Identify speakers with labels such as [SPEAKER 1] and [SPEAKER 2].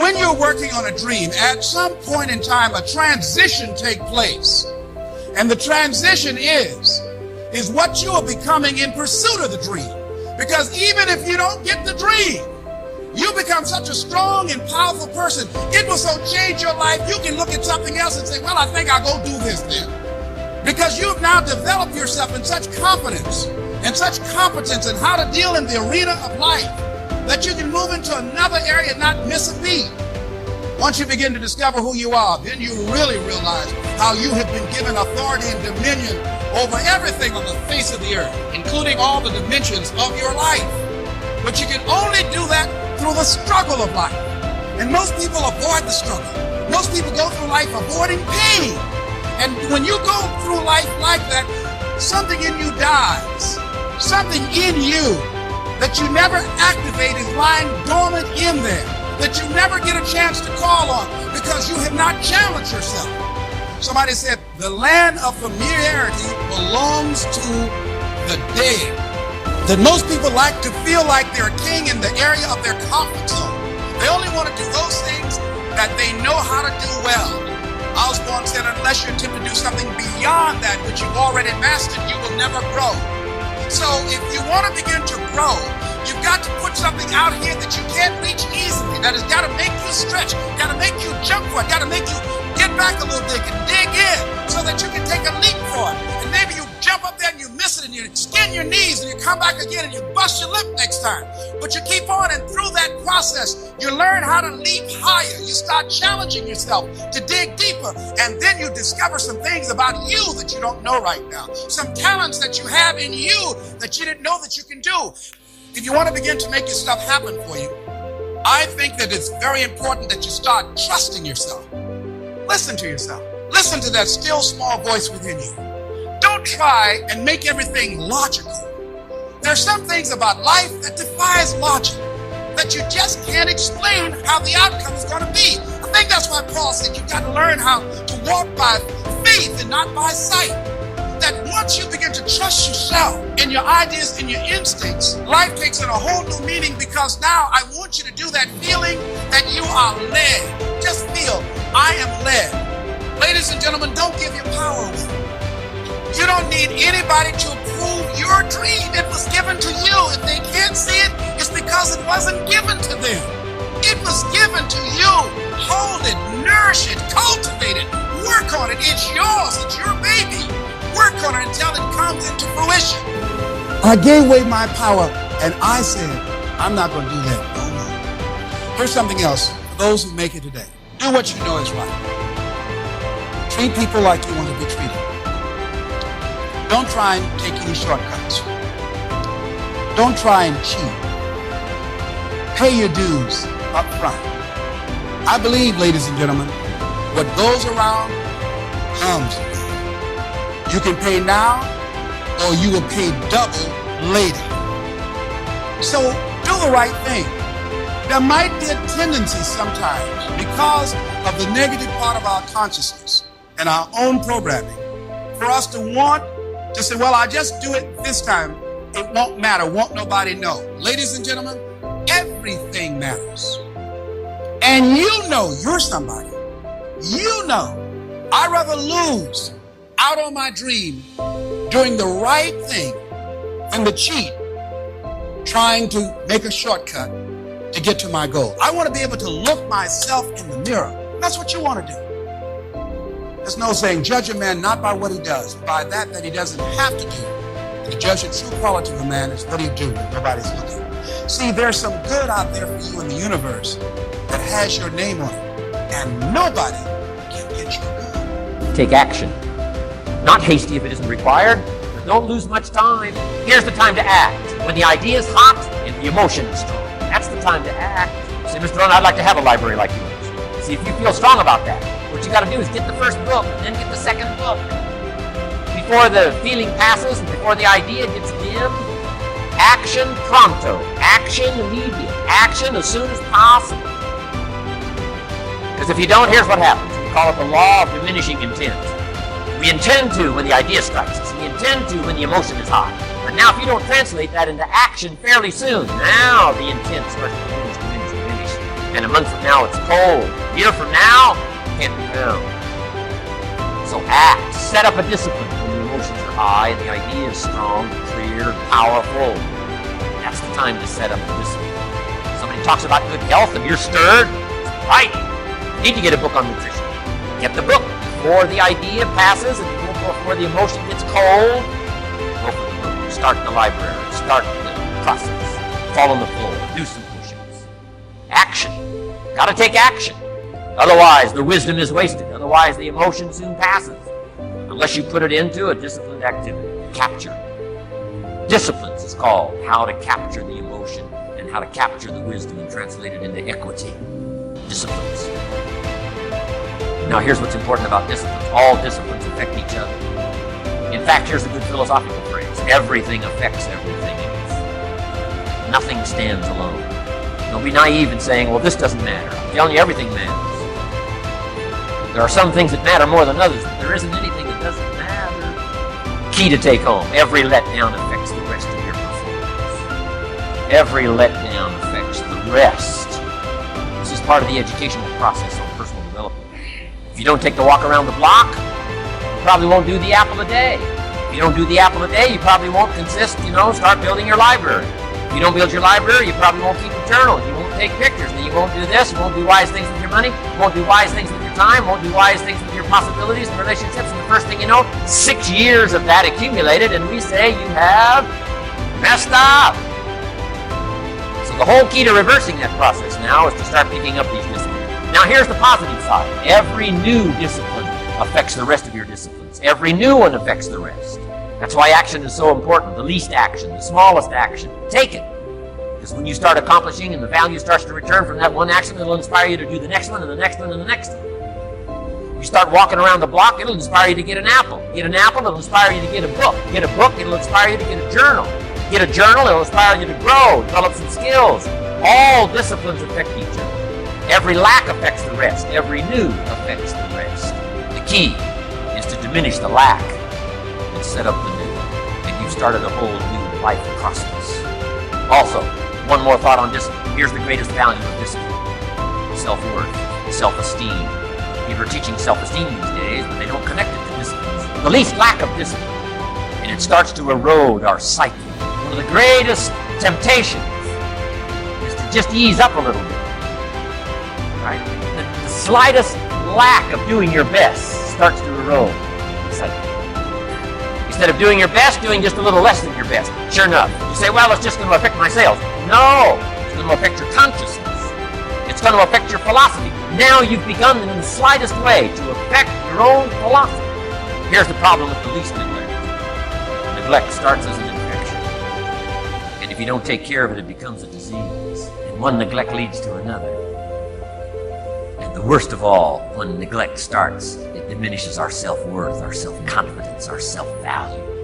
[SPEAKER 1] When you're working on a dream, at some point in time, a transition takes place. And the transition is what you are becoming in pursuit of the dream. Because even if you don't get the dream, you become such a strong and powerful person. It will so change your life, you can look at something else and say, well, I think I'll go do this then. Because you've now developed yourself in such confidence and such competence in how to deal in the arena of life that you can move into another area and not miss a beat. Once you begin to discover who you are, then you really realize how you have been given authority and dominion over everything on the face of the earth, including all the dimensions of your life. But you can only do that through the struggle of life. And most people avoid the struggle. Most people go through life avoiding pain. And when you go through life like that, something in you dies. Something in you that you never activate is lying dormant in there, that you never get a chance to call on because you have not challenged yourself. Somebody said, the land of familiarity belongs to the dead. That most people like to feel like they're a king in the area of their comfort zone. They only want to do those things that they know how to do well. Osborne said, unless you attempt to do something beyond that which you've already mastered, you will never grow. So if you want to begin to grow, you've got to put something out here that you can't reach easily, that has got to make you stretch, got to make you jump for it, got to make you get back a little bit and dig in so that you can take a leap for it. And maybe you jump up there and you miss it and you skin your knees and you come back again and you bust your lip next time. But you keep on, and through that process, you learn how to leap higher. You start challenging yourself to dig deeper, and then you discover some things about you that you don't know right now. Some talents that you have in you that you didn't know that you can do. If you want to begin to make your stuff happen for you, I think that it's very important that you start trusting yourself. Listen to yourself. Listen to that still small voice within you. Don't try and make everything logical. There are some things about life that defies logic, that you just can't explain how the outcome is going to be. I think that's why Paul said you've got to learn how to walk by faith and not by sight. That once you begin to trust yourself and your ideas and your instincts, life takes on a whole new meaning, because now I want you to do that feeling that you are led. Just feel, I am led. Ladies and gentlemen, don't give your power away. You don't need anybody to approve your dream. It was given to you. If they can't see it, it's because it wasn't given to them. It was given to you. Hold it, nourish it, cultivate it, work on it. It's yours. It's your baby. Work on it until it comes into fruition. I gave away my power and I said, I'm not going to do that no more. Here's something else for those who make it today. Do what you know is right. Treat people like you want to be treated. Don't try and take any shortcuts. Don't try and cheat. Pay your dues up front. I believe, ladies and gentlemen, what goes around comes around. You can pay now, or you will pay double later. So do the right thing. There might be a tendency sometimes, because of the negative part of our consciousness and our own programming, for us to want to say, well, I just do it this time. It won't matter. Won't nobody know. Ladies and gentlemen, everything matters. And you know you're somebody. You know I'd rather lose out on my dream doing the right thing than to cheat trying to make a shortcut to get to my goal. I want to be able to look myself in the mirror. That's what you want to do. There's no saying, judge a man not by what he does, but by that he doesn't have to do. And to judge the true quality of a man is what do you do when nobody's looking. See, there's some good out there for you in the universe that has your name on it, and nobody can get your good.
[SPEAKER 2] Take action. Not hasty if it isn't required, but don't lose much time. Here's the time to act. When the idea is hot and the emotion is strong, that's the time to act. Say, Mr. Ron, I'd like to have a library like yours. See, if you feel strong about that, what you got to do is get the first book and then get the second book. Before the feeling passes and before the idea gets dim, action pronto, action immediate, action as soon as possible. Because if you don't, here's what happens. We call it the law of diminishing intent. We intend to when the idea strikes us. We intend to when the emotion is hot. But now if you don't translate that into action fairly soon, now the intent starts to diminish. and a month from now it's cold. A year from now, can't be found. So act. Set up a discipline when the emotions are high and the idea is strong, clear, powerful. That's the time to set up the discipline. Somebody talks about good health and you're stirred. Right. You need to get a book on nutrition. Get the book before the idea passes and before the emotion gets cold. Go for the book. Start the library. Start the process. Fall on the floor. Do some push-ups. Action. Got to take action. Otherwise, the wisdom is wasted. Otherwise, the emotion soon passes. Unless you put it into a disciplined activity. Capture. Disciplines is called how to capture the emotion and how to capture the wisdom and translate it into equity. Disciplines. Now, here's what's important about disciplines. All disciplines affect each other. In fact, here's a good philosophical phrase. Everything affects everything else. Nothing stands alone. Don't be naive in saying, well, this doesn't matter. I'm telling you, everything matters. There are some things that matter more than others, but there isn't anything that doesn't matter. Key to take home. Every letdown affects the rest of your performance. Every letdown affects the rest. This is part of the educational process on personal development. If you don't take the walk around the block, you probably won't do the apple a day. If you don't do the apple a day, you probably won't start building your library. If you don't build your library, you probably won't keep a journal. You won't take pictures. Then you won't do this. You won't do wise things with your money. You won't do wise things with your time. You won't do wise things with your possibilities and relationships. And the first thing you know, 6 years of that accumulated, and we say you have messed up. So the whole key to reversing that process now is to start picking up these disciplines. Now here's the positive side. Every new discipline affects the rest of your disciplines. Every new one affects the rest. That's why action is so important. The least action, the smallest action. Take it. Because when you start accomplishing and the value starts to return from that one action, it'll inspire you to do the next one and the next one and the next one. You start walking around the block, it'll inspire you to get an apple. Get an apple, it'll inspire you to get a book. Get a book, it'll inspire you to get a journal. Get a journal, it'll inspire you to grow, develop some skills. All disciplines affect each other. Every lack affects the rest. Every new affects the rest. The key is to diminish the lack and set up the new. And you've started a whole new life process. Also, one more thought on discipline. Here's the greatest value of discipline. Self-worth, self-esteem. People are teaching self-esteem these days, but they don't connect it to discipline. The least lack of discipline. And it starts to erode our psyche. One of the greatest temptations is to just ease up a little bit. Right? The slightest lack of doing your best starts to erode the psyche. Instead of doing your best, doing just a little less than your best. Sure enough, you say, well, it's just going to affect my sales. No, it's going to affect your consciousness. It's going to affect your philosophy. Now you've begun in the slightest way to affect your own philosophy. Here's the problem with the least neglect. Neglect starts as an infection. And if you don't take care of it, it becomes a disease. And one neglect leads to another. And the worst of all, when neglect starts, it diminishes our self-worth, our self-confidence, our self-value.